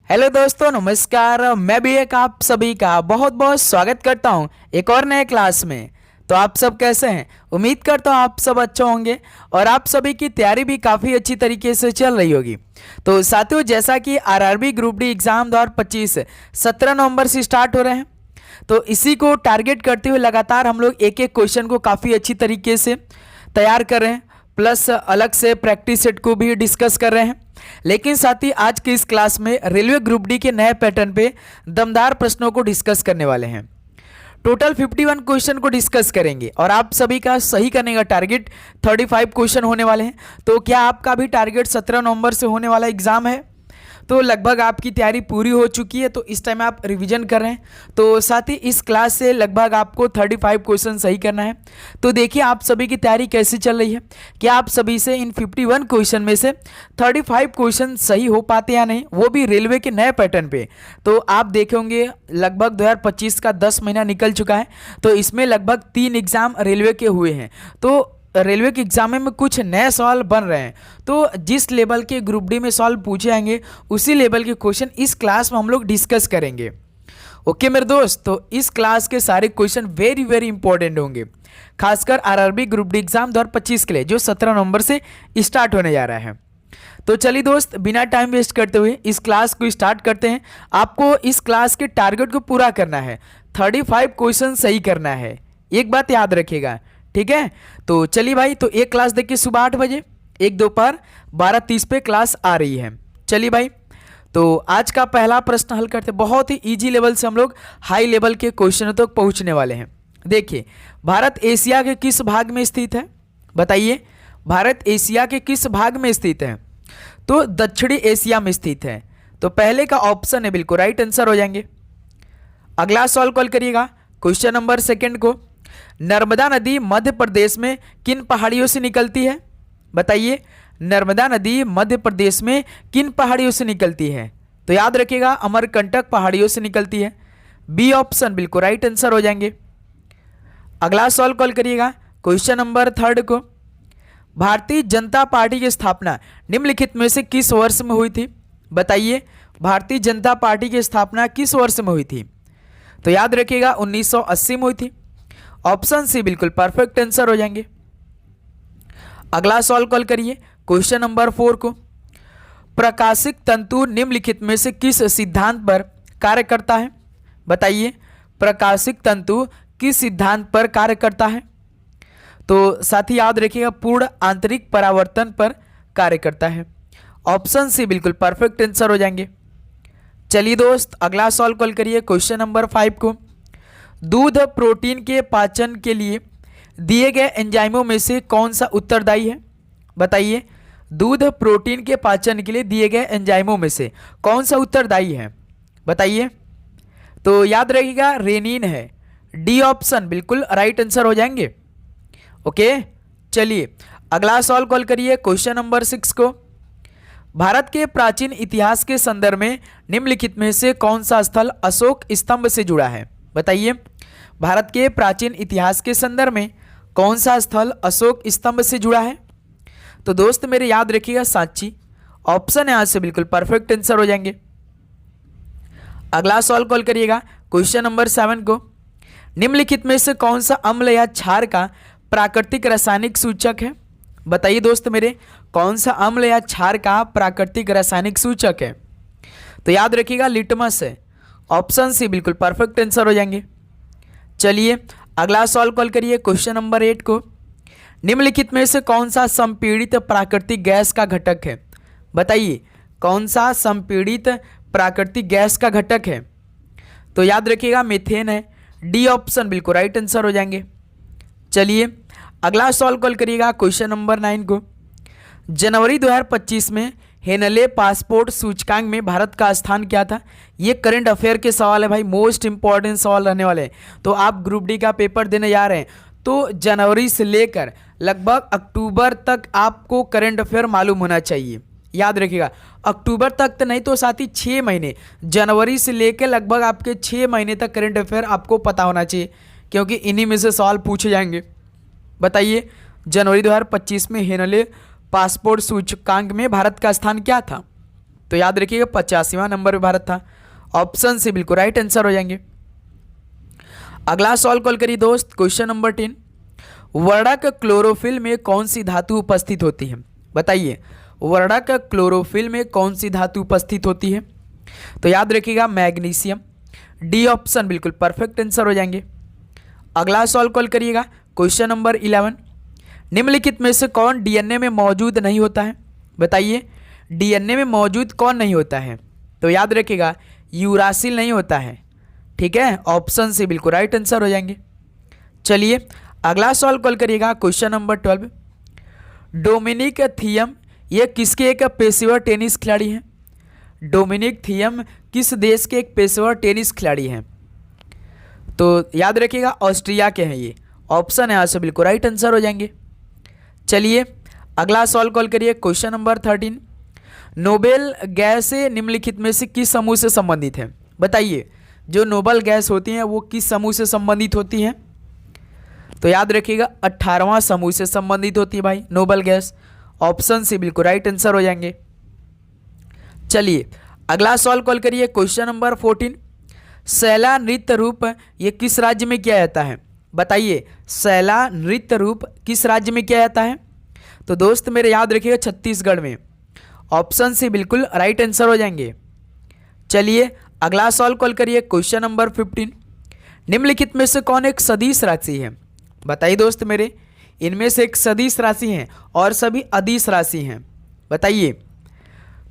Hello दोस्तों, नमस्कार। मैं भी एक आप सभी का बहुत बहुत स्वागत करता हूं एक और नए क्लास में। तो आप सब कैसे हैं? उम्मीद करता हूं आप सब अच्छे होंगे और आप सभी की तैयारी भी काफ़ी अच्छी तरीके से चल रही होगी। तो साथियों, जैसा कि आरआरबी ग्रुप डी एग्ज़ाम 2025 17 नवंबर से स्टार्ट हो रहे हैं, तो इसी को टारगेट करते हुए लगातार हम लोग एक एक क्वेश्चन को काफ़ी अच्छी तरीके से तैयार कर रहे हैं, प्लस अलग से प्रैक्टिस सेट को भी डिस्कस कर रहे हैं। लेकिन साथ ही आज की इस क्लास में रेलवे ग्रुप डी के नए पैटर्न पे दमदार प्रश्नों को डिस्कस करने वाले हैं। टोटल 51 क्वेश्चन को डिस्कस करेंगे और आप सभी का सही करने का टारगेट 35 क्वेश्चन होने वाले हैं। तो क्या आपका भी टारगेट 17 नवंबर से होने वाला एग्जाम है? तो लगभग आपकी तैयारी पूरी हो चुकी है, तो इस टाइम आप रिवीजन कर रहे हैं। तो साथ ही इस क्लास से लगभग आपको 35 क्वेश्चन सही करना है। तो देखिए आप सभी की तैयारी कैसे चल रही है, क्या आप सभी से इन 51 क्वेश्चन में से 35 क्वेश्चन सही हो पाते या नहीं, वो भी रेलवे के नए पैटर्न पे। तो आप देखेंगे लगभग 2025 का 10 महीना निकल चुका है, तो इसमें लगभग 3 एग्जाम रेलवे के हुए हैं। तो रेलवे के एग्जाम में कुछ नए सवाल बन रहे हैं, तो जिस लेवल के ग्रुप डी में सवाल पूछे जाएंगे उसी लेवल के क्वेश्चन इस क्लास में हम लोग डिस्कस करेंगे। ओके मेरे दोस्त, तो इस क्लास के सारे क्वेश्चन वेरी वेरी इंपॉर्टेंट होंगे, खासकर आरआरबी ग्रुप डी एग्जाम 2025 के लिए जो 17 नवंबर से स्टार्ट होने जा रहा है। तो चलिए दोस्त, बिना टाइम वेस्ट करते हुए इस क्लास को स्टार्ट करते हैं। आपको इस क्लास के टारगेट को पूरा करना है, 35 क्वेश्चन सही करना है, एक बात याद रखिएगा, ठीक है। तो चलिए भाई, तो एक क्लास देखिए सुबह 8 बजे, एक दोपहर 12:30 पे क्लास आ रही है। चलिए भाई, तो आज का पहला प्रश्न हल करते हैं। बहुत ही इजी लेवल से हम लोग हाई लेवल के क्वेश्चनों तक पहुंचने वाले हैं। देखिए, भारत एशिया के किस भाग में स्थित है? बताइए, भारत एशिया के किस भाग में स्थित है? तो दक्षिणी एशिया में स्थित है। तो पहले का ऑप्शन है बिल्कुल राइट आंसर हो जाएंगे। अगला सवाल कॉल करिएगा, क्वेश्चन नंबर सेकंड को। नर्मदा नदी मध्य प्रदेश में किन पहाड़ियों से निकलती है? बताइए, नर्मदा नदी मध्य प्रदेश में किन पहाड़ियों से निकलती है? तो याद रखिएगा अमरकंटक पहाड़ियों से निकलती है। बी ऑप्शन बिल्कुल राइट आंसर हो जाएंगे। अगला सवाल कॉल करिएगा, क्वेश्चन नंबर थर्ड को। भारतीय जनता पार्टी की स्थापना निम्नलिखित में से किस वर्ष में हुई थी? बताइए, भारतीय जनता पार्टी की स्थापना किस वर्ष में हुई थी? तो याद रखिएगा 1980 में हुई थी। ऑप्शन सी बिल्कुल परफेक्ट आंसर हो जाएंगे। अगला सवाल कॉल करिए, क्वेश्चन नंबर 4 को। प्रकाशिक तंतु निम्नलिखित में से किस सिद्धांत पर कार्य करता है? बताइए, प्रकाशिक तंतु किस सिद्धांत पर कार्य करता है? तो साथ ही याद रखिएगा पूर्ण आंतरिक परावर्तन पर कार्य करता है। ऑप्शन सी बिल्कुल परफेक्ट आंसर हो जाएंगे। चलिए दोस्त, अगला सवाल कॉल करिए, क्वेश्चन नंबर 5 को। दूध प्रोटीन के पाचन के लिए दिए गए एंजाइमों में से कौन सा उत्तरदायी है? बताइए, दूध प्रोटीन के पाचन के लिए दिए गए एंजाइमों में से कौन सा उत्तरदायी है? बताइए। तो याद रखिएगा रेनिन है। डी ऑप्शन बिल्कुल राइट आंसर हो जाएंगे। ओके, चलिए अगला सवाल कॉल करिए, क्वेश्चन नंबर 6 को। भारत के प्राचीन इतिहास के संदर्भ में निम्नलिखित में से कौन सा स्थल अशोक स्तंभ से जुड़ा है? बताइए, भारत के प्राचीन इतिहास के संदर्भ में कौन सा स्थल अशोक स्तंभ से जुड़ा है? तो दोस्त मेरे याद रखिएगा सांची। ऑप्शन यहां से बिल्कुल परफेक्ट आंसर हो जाएंगे। अगला सवाल कॉल करिएगा, क्वेश्चन नंबर 7 को। निम्नलिखित में से कौन सा अम्ल या क्षार का प्राकृतिक रासायनिक सूचक है? बताइए दोस्त मेरे, कौन सा अम्ल या क्षार का प्राकृतिक रासायनिक सूचक है? तो याद रखिएगा लिटमस है। ऑप्शन सी बिल्कुल परफेक्ट आंसर हो जाएंगे। चलिए अगला सवाल कॉल करिए, क्वेश्चन नंबर 8 को। निम्नलिखित में से कौन सा संपीड़ित प्राकृतिक गैस का घटक है? बताइए, कौन सा संपीड़ित प्राकृतिक गैस का घटक है? तो याद रखिएगा मीथेन है। डी ऑप्शन बिल्कुल राइट आंसर हो जाएंगे। चलिए अगला सवाल कॉल करिएगा, क्वेश्चन नंबर 9 को। जनवरी 2025 में हेनले पासपोर्ट सूचकांक में भारत का स्थान क्या था? ये करंट अफेयर के सवाल है भाई, मोस्ट इंपॉर्टेंट सवाल रहने वाले हैं। तो आप ग्रुप डी का पेपर देने जा रहे हैं, तो जनवरी से लेकर लगभग अक्टूबर तक आपको करंट अफेयर मालूम होना चाहिए। याद रखिएगा अक्टूबर तक तो नहीं तो साथ ही 6 महीने, जनवरी से लेकर लगभग आपके 6 महीने तक करंट अफेयर आपको पता होना चाहिए, क्योंकि इन्हीं में से सवाल पूछे जाएंगे। बताइए, जनवरी 2025 में हेनले पासपोर्ट सूचकांक में भारत का स्थान क्या था? तो याद रखिएगा 85वां नंबर पे भारत था। ऑप्शन सी बिल्कुल राइट आंसर हो जाएंगे। अगला सवाल कॉल करिए दोस्त, क्वेश्चन नंबर 10। वर्णक क्लोरोफिल में कौन सी धातु उपस्थित होती है? बताइए, वर्णक क्लोरोफिल में कौन सी धातु उपस्थित होती है? तो याद रखिएगा मैग्नीशियम। डी ऑप्शन बिल्कुल परफेक्ट आंसर हो जाएंगे। अगला सवाल कॉल करिएगा, क्वेश्चन नंबर 11। निम्नलिखित में से कौन डीएनए में मौजूद नहीं होता है? बताइए, डीएनए में मौजूद कौन नहीं होता है? तो याद रखिएगा यूरासिल नहीं होता है। ठीक है, ऑप्शन सी बिल्कुल राइट आंसर हो जाएंगे। चलिए अगला सवाल कॉल करिएगा, क्वेश्चन नंबर 12। डोमिनिक थियम ये किसके एक पेशेवर टेनिस खिलाड़ी हैं? डोमिनिक थियम किस देश के एक पेशेवर टेनिस खिलाड़ी हैं? तो याद रखिएगा ऑस्ट्रिया के हैं ये। ऑप्शन यहाँ से बिल्कुल राइट आंसर हो जाएंगे। चलिए अगला सवाल कॉल करिए, क्वेश्चन नंबर 13। नोबेल गैस निम्नलिखित में से किस समूह से संबंधित है? बताइए, जो नोबेल गैस होती हैं वो किस समूह से संबंधित होती हैं? तो याद रखिएगा 18वां समूह से संबंधित होती है भाई नोबेल गैस। ऑप्शन सी बिल्कुल राइट आंसर हो जाएंगे। चलिए अगला सवाल कॉल करिए, क्वेश्चन नंबर 14। सैला नृत्य रूप ये किस राज्य में किया जाता है? बताइए, सैला नृत्य रूप किस राज्य में किया जाता है? तो दोस्त मेरे याद रखिएगा छत्तीसगढ़ में। ऑप्शन सी बिल्कुल राइट आंसर हो जाएंगे। चलिए अगला सवाल कॉल करिए, क्वेश्चन नंबर 15। निम्नलिखित में से कौन एक सदिश राशि है? बताइए दोस्त मेरे, इनमें से एक सदिश राशि है और सभी अदिश राशि हैं। बताइए,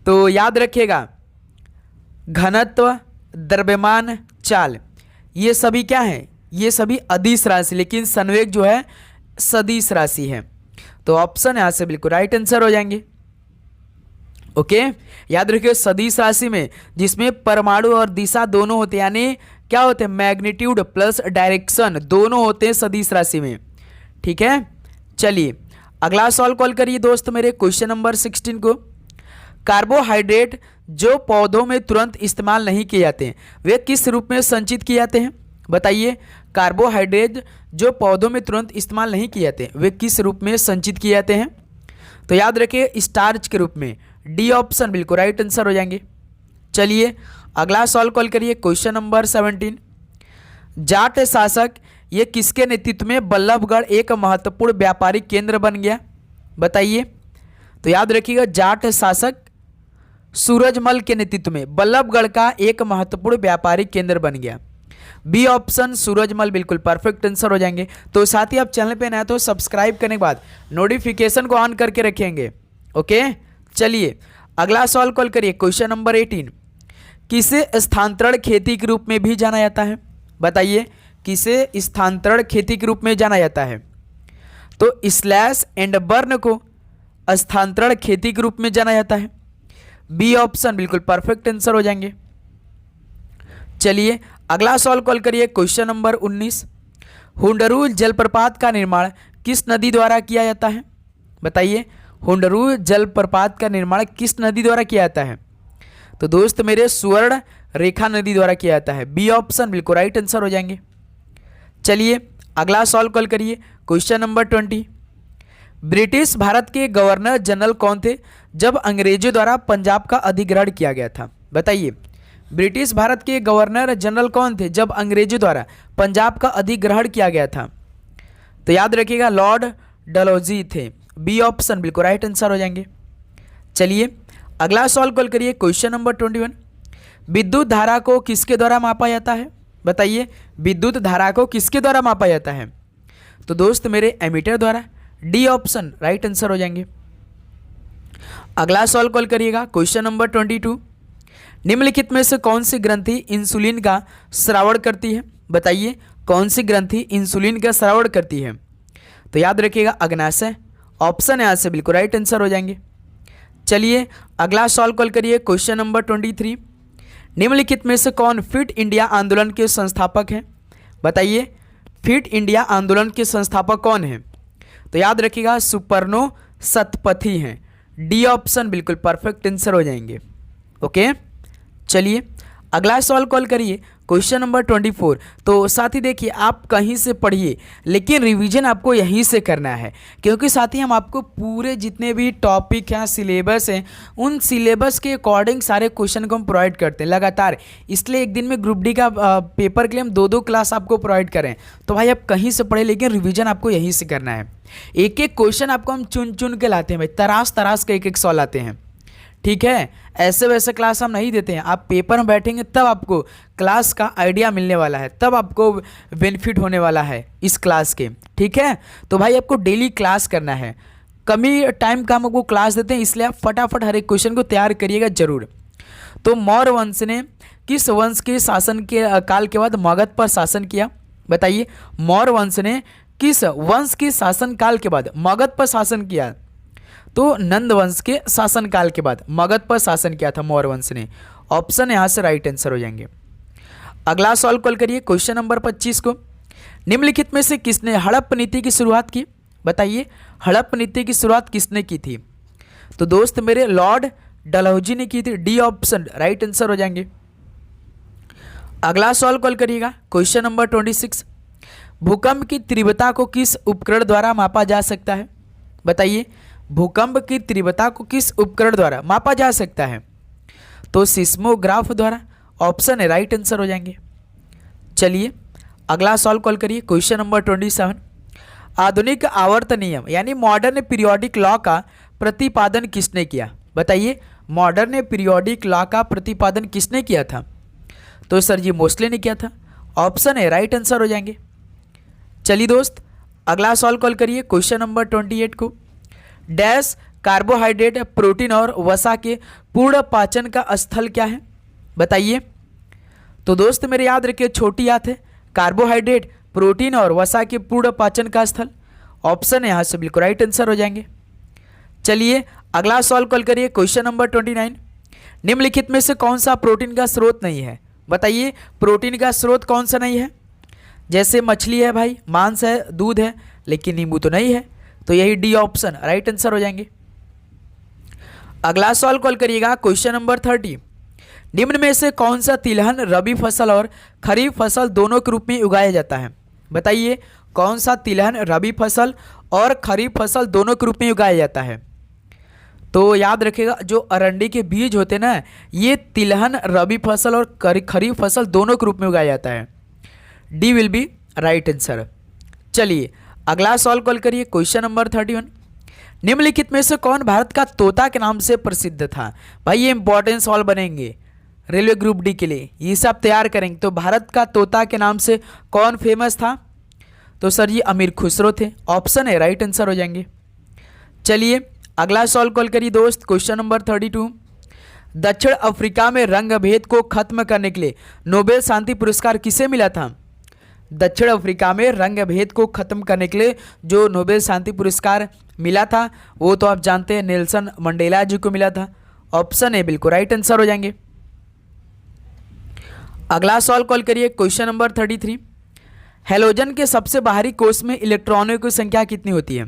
तो याद रखिएगा घनत्व, द्रव्यमान, चाल, ये सभी क्या हैं? ये सभी अदिश राशि, लेकिन संवेग जो है सदिश राशि है। तो ऑप्शन यहाँ से बिल्कुल राइट आंसर हो जाएंगे। ओके, याद रखिए सदिश राशि में जिसमें परमाणु और दिशा दोनों होते हैं, यानी क्या होते हैं, मैग्नीट्यूड प्लस डायरेक्शन दोनों होते हैं सदिश राशि में। ठीक है, चलिए अगला सवाल कॉल करिए दोस्त मेरे, क्वेश्चन नंबर 16 को। कार्बोहाइड्रेट जो पौधों में तुरंत इस्तेमाल नहीं किए जाते हैं वे किस रूप में संचित किए जाते हैं? बताइए, कार्बोहाइड्रेट जो पौधों में तुरंत इस्तेमाल नहीं किए जाते वे किस रूप में संचित किए जाते हैं? तो याद रखिए स्टार्च के रूप में। डी ऑप्शन बिल्कुल राइट आंसर हो जाएंगे। चलिए अगला सवाल कॉल करिए, क्वेश्चन नंबर 17। जाट शासक ये किसके नेतृत्व में बल्लभगढ़ एक महत्वपूर्ण व्यापारिक केंद्र बन गया? बताइए, तो याद रखिएगा जाट शासक सूरजमल के नेतृत्व में बल्लभगढ़ का एक महत्वपूर्ण व्यापारिक केंद्र बन गया। बी ऑप्शन सूरजमल बिल्कुल परफेक्ट आंसर हो जाएंगे। तो साथ ही आप चैनल पे नए तो सब्सक्राइब करने के बाद नोटिफिकेशन को ऑन करके रखेंगे। ओके, चलिए अगला सवाल कॉल करिए, क्वेश्चन नंबर 18। किसे स्थानांतरण खेती के रूप में भी जाना जाता है? बताइए, किसे स्थानांतरण खेती के रूप में जाना जाता है? तो स्लैश एंड बर्न को स्थानांतरण खेती के रूप में जाना जाता है। बी ऑप्शन बिल्कुल परफेक्ट आंसर हो जाएंगे। चलिए अगला सवाल कॉल करिए, क्वेश्चन नंबर 19। हुंडरू जलप्रपात का निर्माण किस नदी द्वारा किया जाता है? बताइए, हुंडरू जलप्रपात का निर्माण किस नदी द्वारा किया जाता है? तो दोस्त मेरे स्वर्ण रेखा नदी द्वारा किया जाता है। बी ऑप्शन बिल्कुल राइट आंसर हो जाएंगे। चलिए अगला सवाल कॉल करिए, क्वेश्चन नंबर 20। ब्रिटिश भारत के गवर्नर जनरल कौन थे जब अंग्रेजों द्वारा पंजाब का अधिग्रहण किया गया था? बताइए, ब्रिटिश भारत के गवर्नर जनरल कौन थे जब अंग्रेजों द्वारा पंजाब का अधिग्रहण किया गया था? तो याद रखिएगा लॉर्ड डलहौजी थे। बी ऑप्शन बिल्कुल राइट आंसर हो जाएंगे। चलिए अगला सवाल कॉल करिए, क्वेश्चन नंबर 21। विद्युत धारा को किसके द्वारा मापा जाता है? बताइए, विद्युत धारा को किसके द्वारा मापा जाता है? तो दोस्त मेरे एमीटर द्वारा। डी ऑप्शन राइट आंसर हो जाएंगे। अगला सवाल कॉल करिएगा, क्वेश्चन नंबर 22। निम्नलिखित में से कौन सी ग्रंथि इंसुलिन का स्रावण करती है? बताइए, कौन सी ग्रंथि इंसुलिन का स्रावण करती है? तो याद रखिएगा अग्नाशय। ऑप्शन यहाँ से बिल्कुल राइट आंसर हो जाएंगे। चलिए अगला सवाल कॉल करिए, क्वेश्चन नंबर 23। निम्नलिखित में से कौन फिट इंडिया आंदोलन के संस्थापक हैं? बताइए, फिट इंडिया आंदोलन के संस्थापक कौन हैं? तो याद रखिएगा सुपर्णो सतपथी हैं। डी ऑप्शन बिल्कुल परफेक्ट आंसर हो जाएंगे। ओके, चलिए अगला सवाल कॉल करिए, क्वेश्चन नंबर 24। तो साथी देखिए, आप कहीं से पढ़िए लेकिन रिवीजन आपको यहीं से करना है, क्योंकि साथी हम आपको पूरे जितने भी टॉपिक हैं, सिलेबस हैं, उन सिलेबस के अकॉर्डिंग सारे क्वेश्चन को हम प्रोवाइड करते हैं लगातार। इसलिए एक दिन में ग्रुप डी का पेपर के लिए हम 2-2 क्लास आपको प्रोवाइड करें। तो भाई आप कहीं से पढ़े लेकिन रिवीजन आपको यहीं से करना है। एक एक क्वेश्चन आपको हम चुन चुन के लाते हैं भाई, तराश तराश के एक एक सवाल आते हैं, ठीक है। ऐसे वैसे क्लास हम नहीं देते हैं। आप पेपर में बैठेंगे तब आपको क्लास का आइडिया मिलने वाला है, तब आपको बेनिफिट होने वाला है इस क्लास के, ठीक है। तो भाई आपको डेली क्लास करना है, कमी टाइम का हम आपको क्लास देते हैं, इसलिए आप फटाफट हर एक क्वेश्चन को तैयार करिएगा जरूर। तो मौर्य वंश ने किस वंश के शासन के काल के बाद मगध पर शासन किया? बताइए, मौर्य वंश ने किस वंश के शासन काल के बाद मगध पर शासन किया? तो नंद वंश के शासन काल के बाद मगध पर शासन किया था मौर्य वंश ने। ऑप्शन यहाँ से राइट आंसर हो जाएंगे। अगला सवाल कॉल करिए, क्वेश्चन नंबर 25 को। निम्नलिखित में से किसने हड़प्पा नीति की शुरुआत की? बताइए, हड़प्पा नीति की शुरुआत किसने की थी? तो दोस्त मेरे लॉर्ड डलहौजी ने की थी। डी ऑप्शन राइट आंसर हो जाएंगे। अगला सवाल कॉल करिएगा, क्वेश्चन नंबर 26। भूकंप की तीव्रता को किस उपकरण द्वारा मापा जा सकता है? बताइए, भूकंप की तीव्रता को किस उपकरण द्वारा मापा जा सकता है? तो सिस्मोग्राफ द्वारा। ऑप्शन है राइट आंसर हो जाएंगे। चलिए अगला सवाल कॉल करिए, क्वेश्चन नंबर 27। आधुनिक आवर्त नियम यानी मॉडर्न पीरियोडिक लॉ का प्रतिपादन किसने किया? बताइए, मॉडर्न पीरियोडिक लॉ का प्रतिपादन किसने किया था? तो सर जी मोस्टली ने किया था। ऑप्शन है राइट आंसर हो जाएंगे। चलिए दोस्त अगला सवाल कॉल करिए, क्वेश्चन नंबर 28 को। डैश कार्बोहाइड्रेट, प्रोटीन और वसा के पूर्ण पाचन का स्थल क्या है? बताइए। तो दोस्त मेरे याद रखिए, छोटी याद है, कार्बोहाइड्रेट, प्रोटीन और वसा के पूर्ण पाचन का स्थल। ऑप्शन है यहाँ से बिल्कुल राइट आंसर हो जाएंगे। चलिए अगला सवाल कॉल करिए, क्वेश्चन नंबर 29। निम्नलिखित में से कौन सा प्रोटीन का स्रोत नहीं है? बताइए, प्रोटीन का स्रोत कौन सा नहीं है? जैसे मछली है भाई, मांस है, दूध है, लेकिन नींबू तो नहीं है। तो यही डी ऑप्शन राइट आंसर हो जाएंगे। अगला सवाल कॉल करिएगा, क्वेश्चन नंबर 30। निम्न में से कौन सा तिलहन रबी फसल और खरीफ फसल दोनों के रूप में उगाया जाता है? बताइए, कौन सा तिलहन रबी फसल और खरीफ फसल दोनों के रूप में उगाया जाता है? तो याद रखिएगा, जो अरंडी के बीज होते हैं ना, ये तिलहन रबी फसल और खरीफ फसल दोनों के रूप में उगाया जाता है। D will be right answer. चलिए अगला सवाल कॉल करिए, क्वेश्चन नंबर 31। निम्नलिखित में से कौन भारत का तोता के नाम से प्रसिद्ध था? भाई ये इंपॉर्टेंट सवाल बनेंगे रेलवे ग्रुप डी के लिए, ये सब तैयार करेंगे। तो भारत का तोता के नाम से कौन फेमस था? तो सर ये अमीर खुसरो थे। ऑप्शन है राइट आंसर हो जाएंगे। चलिए अगला सवाल कॉल करिए दोस्त, क्वेश्चन नंबर 32। दक्षिण अफ्रीका में रंग भेद को खत्म करने के लिए नोबेल शांति पुरस्कार किसे मिला था? दक्षिण अफ्रीका में रंग भेद को खत्म करने के लिए जो नोबेल शांति पुरस्कार मिला था वो तो आप जानते हैं नेल्सन मंडेला जी को मिला था। ऑप्शन ए बिल्कुल राइट आंसर हो जाएंगे। अगला सवाल कॉल करिए, क्वेश्चन नंबर 33। हैलोजन के सबसे बाहरी कोष में इलेक्ट्रॉनों की संख्या कितनी होती है?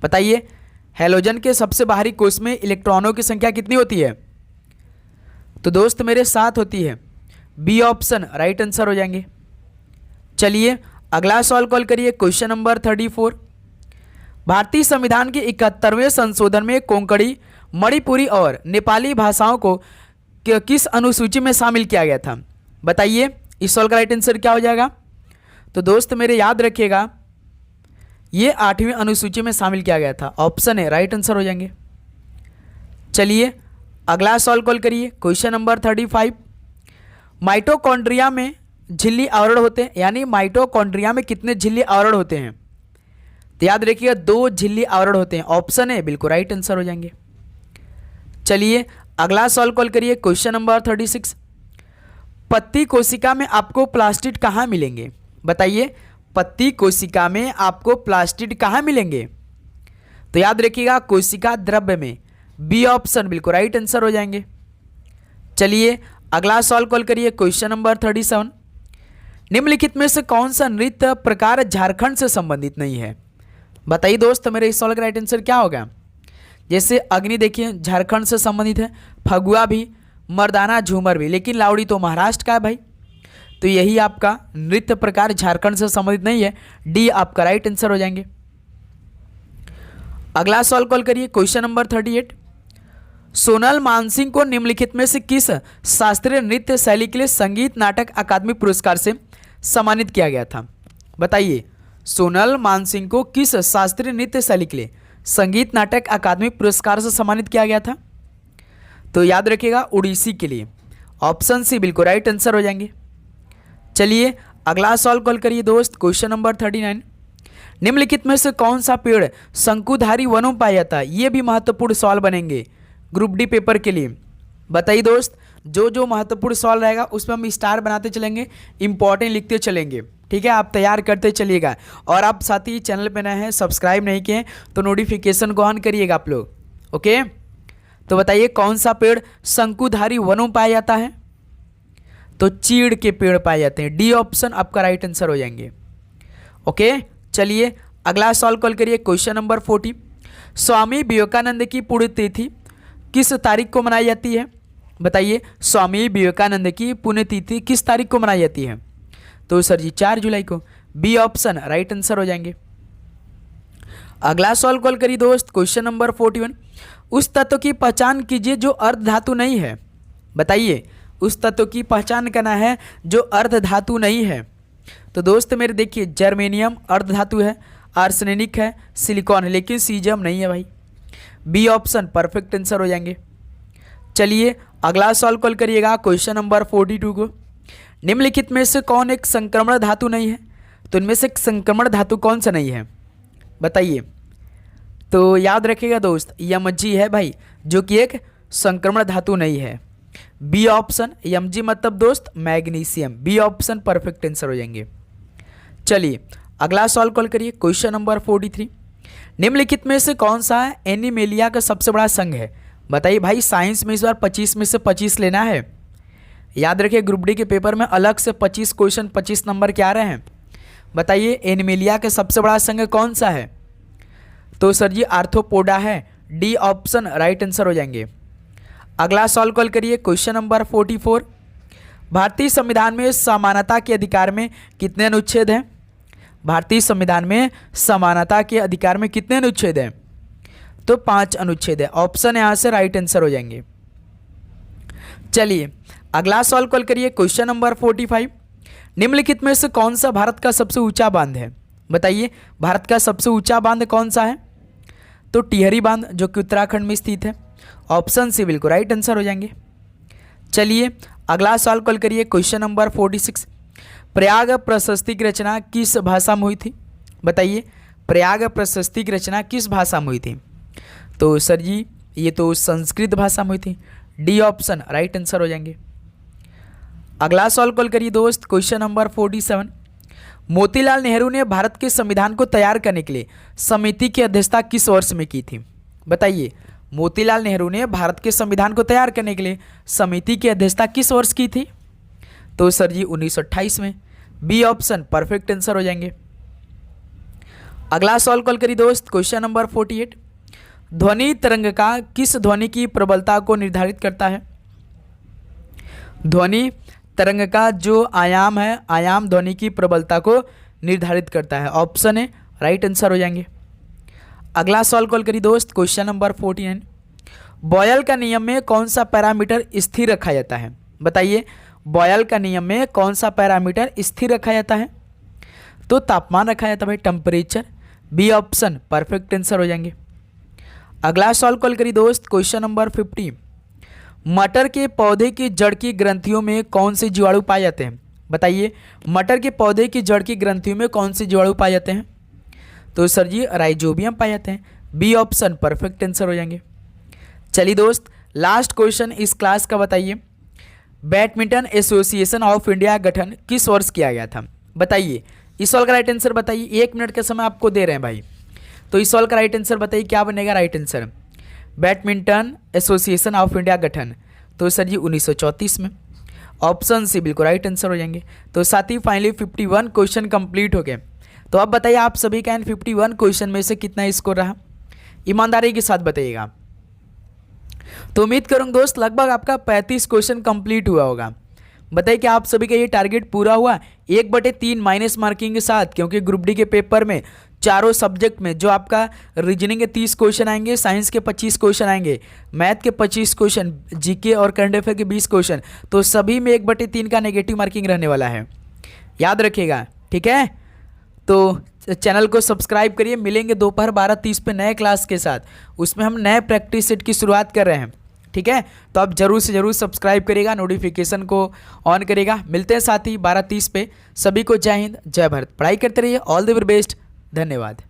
बताइए, हैलोजन के सबसे बाहरी कोष में इलेक्ट्रॉनों की संख्या कितनी होती है? तो दोस्त मेरे 7 होती है। बी ऑप्शन राइट आंसर हो जाएंगे। चलिए अगला सवाल कॉल करिए, क्वेश्चन नंबर 34। भारतीय संविधान के 71वें संशोधन में कोंकणी, मणिपुरी और नेपाली भाषाओं को किस अनुसूची में शामिल किया गया था? बताइए, इस सवाल का राइट आंसर क्या हो जाएगा? तो दोस्त मेरे याद रखिएगा, ये 8वीं अनुसूची में शामिल किया गया था। ऑप्शन है राइट आंसर हो जाएंगे। चलिए अगला सवाल कॉल करिए, क्वेश्चन नंबर 35। माइटोकॉन्ड्रिया में झिल्ली आवरण होते हैं, यानी माइटोकॉन्ड्रिया में कितने झिल्ली आवरण होते हैं? तो याद रखिएगा 2 झिल्ली आवरण होते हैं। ऑप्शन है बिल्कुल राइट आंसर हो जाएंगे। चलिए अगला सवाल कॉल करिए, क्वेश्चन नंबर 36। पत्ती कोशिका में आपको प्लास्टिड कहाँ मिलेंगे? बताइए, पत्ती कोशिका में आपको प्लास्टिड कहाँ मिलेंगे? तो याद रखिएगा कोशिका द्रव्य में। बी ऑप्शन बिल्कुल राइट आंसर हो जाएंगे। चलिए अगला सवाल कॉल करिए, क्वेश्चन नंबर 37। निम्नलिखित में से कौन सा नृत्य प्रकार झारखंड से संबंधित नहीं है? बताइए दोस्त मेरे इस सवाल का राइट आंसर क्या होगा? जैसे अग्नि देखिए झारखंड से संबंधित है, फगुआ भी, मर्दाना झूमर भी, लेकिन लावड़ी तो महाराष्ट्र का है भाई। तो यही आपका नृत्य प्रकार झारखंड से संबंधित नहीं है, डी आपका राइट आंसर हो जाएंगे। अगला सवाल कॉल करिए, क्वेश्चन नंबर 38। सोनल मानसिंह को निम्नलिखित में से किस शास्त्रीय नृत्य शैली के लिए संगीत नाटक अकादमी पुरस्कार से सम्मानित किया गया था? बताइए, सोनल मानसिंह को किस शास्त्रीय नृत्य शैली के लिए संगीत नाटक अकादमी पुरस्कार से सम्मानित किया गया था? तो याद रखिएगा उड़ीसी के लिए, ऑप्शन सी बिल्कुल राइट आंसर हो जाएंगे। चलिए अगला सवाल कॉल करिए दोस्त, क्वेश्चन नंबर 39। निम्नलिखित में से कौन सा पेड़ शंकुधारी वनों में पाया जाता है? ये भी महत्वपूर्ण सवाल बनेंगे ग्रुप डी पेपर के लिए। बताइए दोस्त, जो महत्वपूर्ण सवाल रहेगा उसमें हम स्टार बनाते चलेंगे, इंपॉर्टेंट लिखते चलेंगे, ठीक है? आप तैयार करते चलिएगा। और आप साथ ही चैनल पे नए हैं, सब्सक्राइब नहीं किए तो नोटिफिकेशन को ऑन करिएगा आप लोग, ओके? तो बताइए कौन सा पेड़ शंकुधारी वनों में पाया जाता है? तो चीड़ के पेड़ पाए जाते हैं, डी ऑप्शन आपका राइट आंसर हो जाएंगे, ओके? चलिए अगला सवाल कॉल करिए, क्वेश्चन नंबर 40। स्वामी विवेकानंद की पुण्यतिथि किस तारीख को मनाई जाती है? बताइए, स्वामी विवेकानंद की पुण्यतिथि किस तारीख को मनाई जाती है? तो सर जी 4 जुलाई को, बी ऑप्शन राइट आंसर हो जाएंगे। अगला सवाल कॉल करिए दोस्त, क्वेश्चन नंबर 41। उस तत्व की पहचान कीजिए जो अर्ध धातु नहीं है। बताइए, उस तत्व की पहचान करना है जो अर्ध धातु नहीं है। तो दोस्त मेरे देखिए, जर्मेनियम अर्ध धातु है, आर्सेनिक है, सिलिकॉन है, लेकिन सीजियम नहीं है भाई। बी ऑप्शन परफेक्ट आंसर हो जाएंगे। चलिए अगला सवाल कॉल करिएगा, क्वेश्चन नंबर 42 को। निम्नलिखित में से कौन एक संक्रमण धातु नहीं है? तो इनमें से संक्रमण धातु कौन सा नहीं है? बताइए। तो याद रखिएगा दोस्त, Mg है भाई, जो कि एक संक्रमण धातु नहीं है। बी ऑप्शन, Mg मतलब दोस्त magnesium, B option perfect answer हो जाएंगे। चलिए अगला सवाल कॉल करिए, क्वेश्चन नंबर 43। निम्नलिखित में से कौन सा एनिमेलिया का सबसे बड़ा संघ है? बताइए भाई, साइंस में इस बार 25 में से 25 लेना है। याद रखिए ग्रुप डी के पेपर में अलग से 25 क्वेश्चन 25 नंबर के आ रहे हैं। बताइए एनिमेलिया का सबसे बड़ा संघ कौन सा है? तो सर जी आर्थ्रोपोडा है, डी ऑप्शन राइट आंसर हो जाएंगे। अगला सवाल कॉल करिए, क्वेश्चन नंबर 44। भारतीय संविधान में समानता के अधिकार में कितने अनुच्छेद हैं? भारतीय संविधान में समानता के अधिकार में कितने अनुच्छेद हैं? तो 5 अनुच्छेद है, ऑप्शन यहाँ से राइट आंसर हो जाएंगे। चलिए अगला सवाल कॉल करिए, क्वेश्चन नंबर 45। निम्नलिखित में से कौन सा भारत का सबसे ऊंचा बांध है? बताइए भारत का सबसे ऊंचा बांध कौन सा है? तो टिहरी बांध, जो कि उत्तराखंड में स्थित है, ऑप्शन सी बिल्कुल राइट आंसर हो जाएंगे। चलिए अगला सवाल कॉल करिए, क्वेश्चन नंबर 46। प्रयाग प्रशस्ति की रचना किस भाषा में हुई थी? बताइए प्रयाग प्रशस्ति की रचना किस भाषा में हुई थी? तो सर जी ये तो संस्कृत भाषा में हुई थी, डी ऑप्शन राइट आंसर हो जाएंगे। अगला सवाल कॉल करिए दोस्त, क्वेश्चन नंबर 47। मोतीलाल नेहरू ने भारत के संविधान को तैयार करने के लिए समिति की अध्यक्षता किस वर्ष में की थी? बताइए मोतीलाल नेहरू ने भारत के संविधान को तैयार करने के लिए समिति की अध्यक्षता किस वर्ष की थी? तो सर जी 1928 में, बी ऑप्शन परफेक्ट आंसर हो जाएंगे। अगला सवाल कॉल करिए दोस्त, क्वेश्चन नंबर 48। ध्वनि तरंग का किस ध्वनि की प्रबलता को निर्धारित करता है? ध्वनि तरंग का जो आयाम है, आयाम ध्वनि की प्रबलता को निर्धारित करता है, ऑप्शन है राइट आंसर हो जाएंगे। अगला सवाल कॉल करिए दोस्त, क्वेश्चन नंबर 49। बॉयल का नियम में कौन सा पैरामीटर स्थिर रखा जाता है? बताइए बॉयल का नियम में कौन सा पैरामीटर स्थिर रखा जाता है? तो तापमान रखा जाता है भाई, temperature, B option perfect answer हो जाएंगे। अगला सवाल कॉल करिए दोस्त, क्वेश्चन नंबर 50। मटर के पौधे की जड़ की ग्रंथियों में कौन से जीवाणु पाए जाते हैं? बताइए मटर के पौधे की जड़ की ग्रंथियों में कौन से जीवाणु पाए जाते हैं? तो सर जी राइजोबियम पाए जाते हैं, बी ऑप्शन परफेक्ट आंसर हो जाएंगे। चलिए दोस्त लास्ट क्वेश्चन इस क्लास का बताइए, बैडमिंटन एसोसिएशन ऑफ इंडिया गठन किस वर्ष किया गया था? बताइए इस सवाल का राइट आंसर बताइए, 1 मिनट का समय आपको दे रहे हैं भाई। तो इस सवाल का राइट आंसर बताइए, क्या बनेगा right answer? Badminton association of India गठन, तो सर जी 1934 में, ऑप्शन सी बिल्कुल राइट आंसर हो जाएंगे। तो साथ ही फाइनली 51 क्वेश्चन कंप्लीट हो गए। तो अब बताइए आप सभी का इन 51 क्वेश्चन में से कितना स्कोर रहा? ईमानदारी के साथ बताइएगा। तो उम्मीद करूँगा दोस्त लगभग आपका 35 क्वेश्चन कंप्लीट हुआ होगा। बताइए कि आप सभी का ये टारगेट पूरा हुआ 1/3 माइनस मार्किंग के साथ, क्योंकि ग्रुप डी के पेपर में चारों सब्जेक्ट में जो आपका रीजनिंग के 30 क्वेश्चन आएंगे, साइंस के 25 क्वेश्चन आएंगे, मैथ के 25 क्वेश्चन, जीके और करंट अफेयर के 20 क्वेश्चन, तो सभी में 1/3 का नेगेटिव मार्किंग रहने वाला है, याद रखिएगा। ठीक है, तो चैनल को सब्सक्राइब करिए। मिलेंगे दोपहर 12:30 पे नए क्लास के साथ, उसमें हम नए प्रैक्टिस सेट की शुरुआत कर रहे हैं। ठीक है, तो आप जरूर से जरूर सब्सक्राइब करिएगा, नोटिफिकेशन को ऑन करिएगा। मिलते हैं साथ ही 12:30 पे। सभी को जय हिंद, जय भारत। पढ़ाई करते रहिए। All the very best. धन्यवाद।